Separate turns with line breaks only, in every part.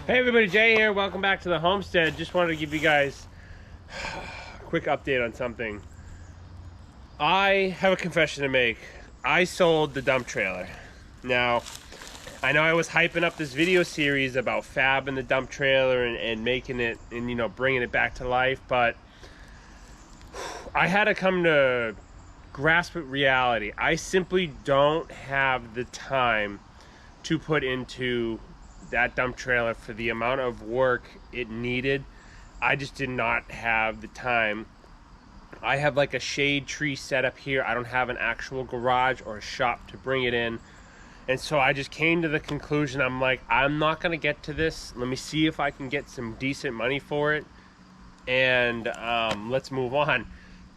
Hey everybody, Jay here. Welcome back to the Homestead. Just wanted to give you guys a quick update on something. I have a confession to make. I sold the dump trailer. Now, I know I was hyping up this video series about Fab and the dump trailer and making it and, you know, bringing it back to life, but I had to come to grasp with reality. I simply don't have the time to put into that dump trailer for the amount of work it needed. I just did not have the time. I have like a shade tree set up here. I don't have an actual garage or a shop to bring it in. And so I just came to the conclusion, I'm like, I'm not gonna get to this. Let me see if I can get some decent money for it. And let's move on.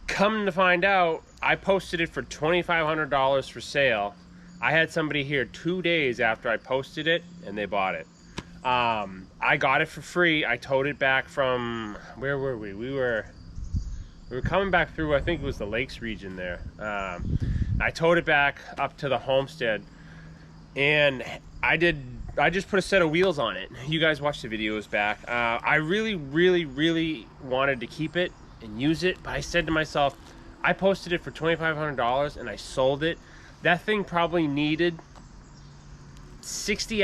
Come to find out, I posted it for $2,500 for sale. I had somebody here 2 days after I posted it and they bought it. I got it for free. I towed it back from, where were we? We were coming back through, I think it was the Lakes region there. I towed it back up to the Homestead and I just put a set of wheels on it. You guys watched the videos back. I really wanted to keep it and use it, but I said to myself, I posted it for $2,500 and I sold it. That thing probably needed 60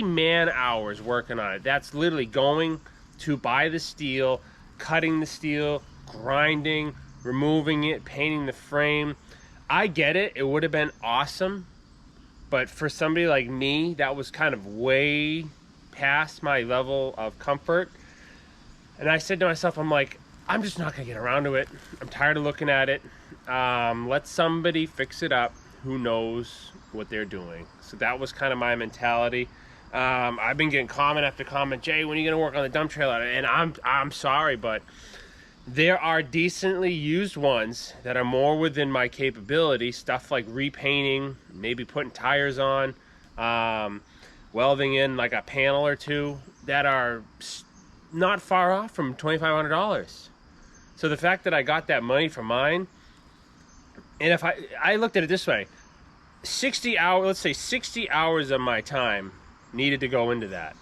man hours working on it. That's literally going to buy the steel, cutting the steel, grinding, removing it, painting the frame. I get it, it would have been awesome, but for somebody like me, that was kind of way past my level of comfort. And I said to myself, I'm like, I'm just not gonna get around to it. I'm tired of looking at it. Let somebody fix it up who knows what they're doing. So that was kind of my mentality. I've been getting comment after comment, Jay, when are you gonna work on the dump trailer? And I'm sorry, but there are decently used ones that are more within my capability. Stuff like repainting, maybe putting tires on, welding in like a panel or two that are not far off from $2,500. So the fact that I got that money for mine, and if I looked at it this way, 60 hours, let's say 60 hours of my time needed to go into that.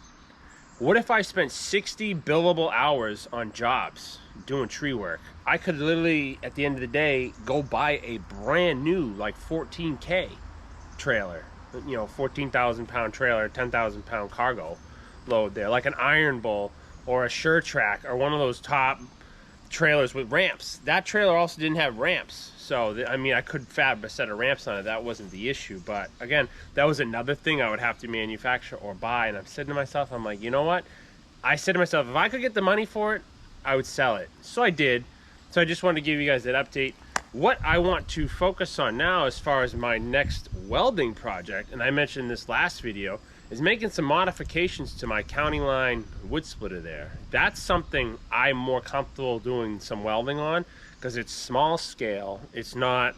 What if I spent 60 billable hours on jobs doing tree work? I could literally, at the end of the day, go buy a brand new, like 14K trailer, you know, 14,000 pound trailer, 10,000 pound cargo load there, like an Iron Bull or a Sure Track or one of those top trailers with ramps. That trailer also didn't have ramps. So, I mean, I could fab a set of ramps on it. That wasn't the issue. But again, that was another thing I would have to manufacture or buy. And I'm saying to myself, I'm like, you know what? I said to myself, if I could get the money for it, I would sell it. So I did. So I just wanted to give you guys that update. What I want to focus on now as far as my next welding project, and I mentioned this last video, is making some modifications to my county line wood splitter there. That's something I'm more comfortable doing some welding on because it's small scale. It's not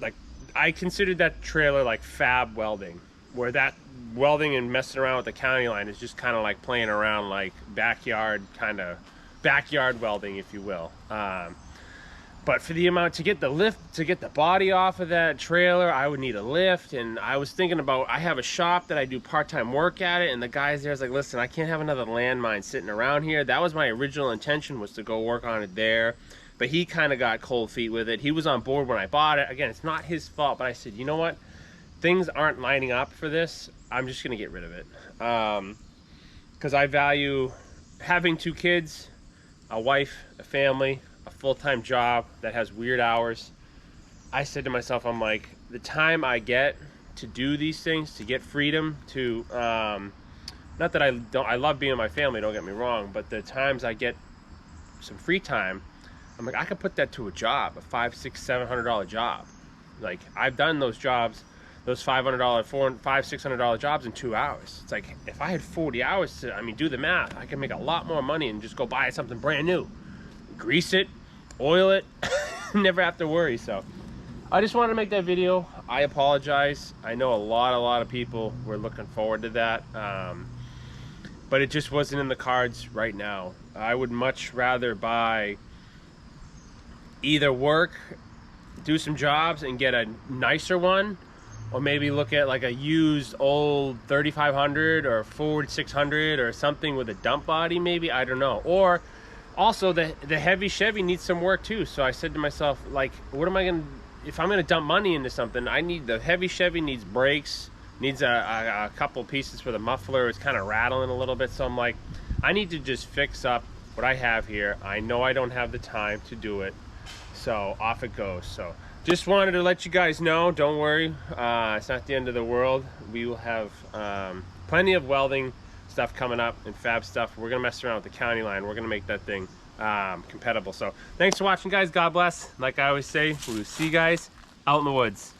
like, I considered that trailer like fab welding, where that welding and messing around with the county line is just kind of like playing around, like backyard welding, if you will. But for the amount to get the lift, to get the body off of that trailer, I would need a lift. And I was thinking about, I have a shop that I do part-time work at it, and the guys there is like, listen, I can't have another landmine sitting around here. That was my original intention, was to go work on it there. But he kind of got cold feet with it. He was on board when I bought it. Again, it's not his fault, but I said, you know what? Things aren't lining up for this. I'm just gonna get rid of it. Because I value having 2 kids, a wife, a family, a full-time job that has weird hours. I said to myself, I'm like, the time I get to do these things, to get freedom, to not that I love being with my family, don't get me wrong, but the times I get some free time, I'm like, I could put that to a job, a $500, $600, $700 job. Like, I've done those jobs, those $500, $400, $600 jobs in 2 hours. It's like, if I had 40 hours to, I mean, do the math, I can make a lot more money and just go buy something brand new. Grease it, oil it, never have to worry. So I just wanted to make that video. I apologize. I know a lot of people were looking forward to that, but it just wasn't in the cards right now. I would much rather buy, either work, do some jobs and get a nicer one, or maybe look at like a used old 3500 or Ford 600 or something with a dump body, maybe, I don't know. Or also the heavy Chevy needs some work too. So I said to myself, like, what am I gonna, if I'm gonna dump money into something, I need, the heavy Chevy needs brakes, needs a couple pieces for the muffler. It's kind of rattling a little bit. So I'm like, I need to just fix up what I have here. I know I don't have the time to do it, so off it goes. So just wanted to let you guys know, don't worry, it's not the end of the world. We will have plenty of welding stuff coming up and fab stuff. We're gonna mess around with the county line. We're gonna make that thing compatible. So thanks for watching, guys. God bless. Like I always say, we'll see you guys out in the woods.